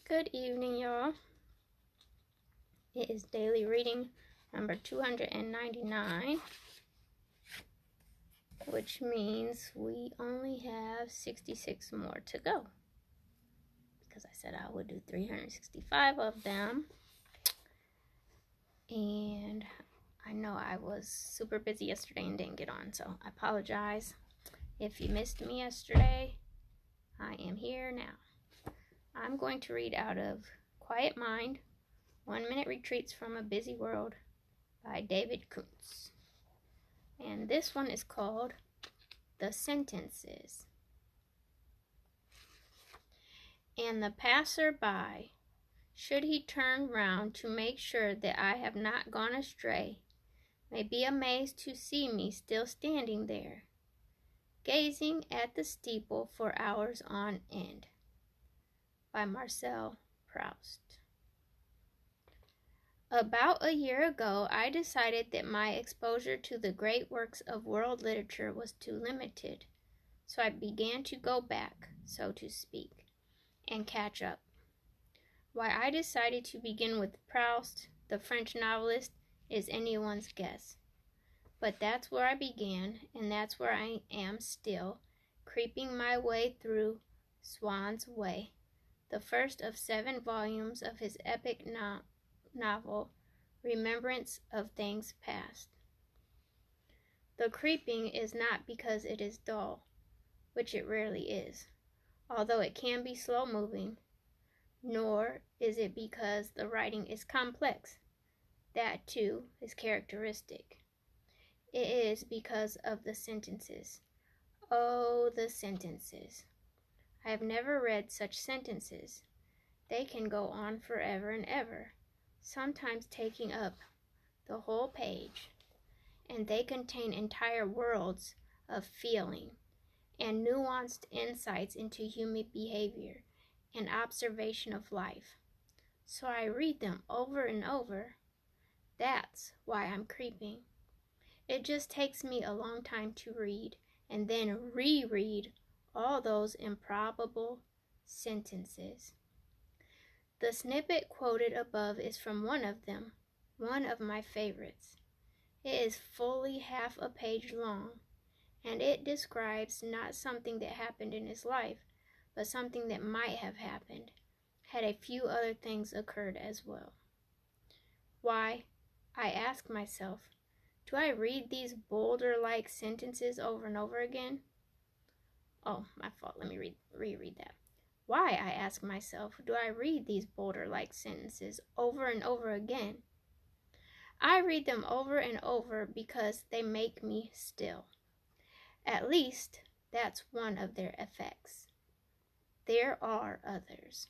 Good evening, y'all. It is daily reading number 299, which means we only have 66 more to go, because I said I would do 365 of them. And I know I was super busy yesterday and didn't get on, so I apologize. If you missed me yesterday, I am here now. I'm going to read out of Quiet Mind, 1-Minute Retreats from a Busy World by David Koontz. And this one is called The Sentences. And the passer-by, should he turn round to make sure that I have not gone astray, may be amazed to see me still standing there, gazing at the steeple for hours on end. By Marcel Proust. About a year ago, I decided that my exposure to the great works of world literature was too limited, so I began to go back, so to speak, and catch up. Why I decided to begin with Proust, the French novelist, is anyone's guess. But that's where I began, and that's where I am still, creeping my way through Swann's Way, the first of 7 volumes of his epic novel, Remembrance of Things Past. The creeping is not because it is dull, which it rarely is, although it can be slow-moving, nor is it because the writing is complex. That, too, is characteristic. It is because of the sentences. Oh, the sentences. I have never read such sentences. They can go on forever and ever, sometimes taking up the whole page, and they contain entire worlds of feeling and nuanced insights into human behavior and observation of life. So I read them over and over. That's why I'm creeping. It just takes me a long time to read and then reread all those improbable sentences. The snippet quoted above is from one of them, one of my favorites. It is fully half a page long, and it describes not something that happened in his life, but something that might have happened, had a few other things occurred as well. Why, I ask myself, do I read these boulder-like sentences over and over again? Oh, my fault. Let me reread that. Why, I ask myself, do I read these boulder-like sentences over and over again? I read them over and over because they make me still. At least, that's one of their effects. There are others.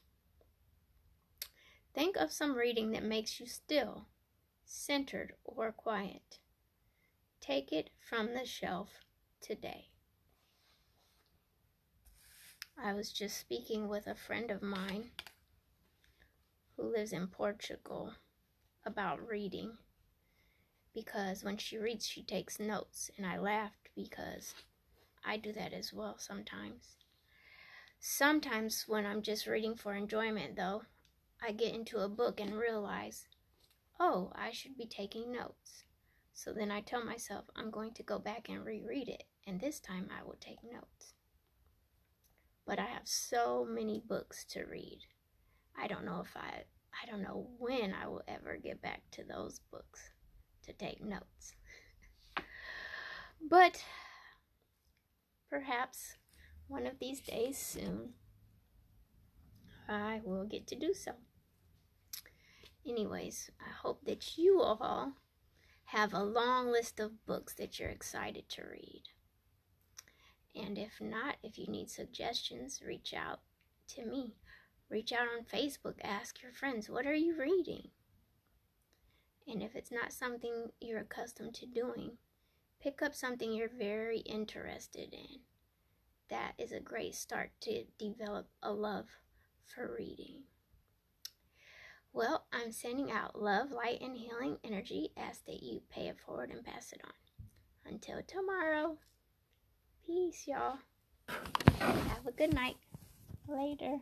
Think of some reading that makes you still, centered, or quiet. Take it from the shelf today. I was just speaking with a friend of mine who lives in Portugal about reading, because when she reads, she takes notes, and I laughed because I do that as well sometimes. Sometimes when I'm just reading for enjoyment, though, I get into a book and realize, oh, I should be taking notes. So then I tell myself I'm going to go back and reread it, and this time I will take notes. But I have so many books to read. I don't know when I will ever get back to those books to take notes. But perhaps one of these days soon, I will get to do so. Anyways, I hope that you all have a long list of books that you're excited to read. And if not, if you need suggestions, reach out to me. Reach out on Facebook, ask your friends, what are you reading? And if it's not something you're accustomed to doing, pick up something you're very interested in. That is a great start to develop a love for reading. Well, I'm sending out love, light, and healing energy. Ask that you pay it forward and pass it on. Until tomorrow. Peace, y'all. Have a good night. Later.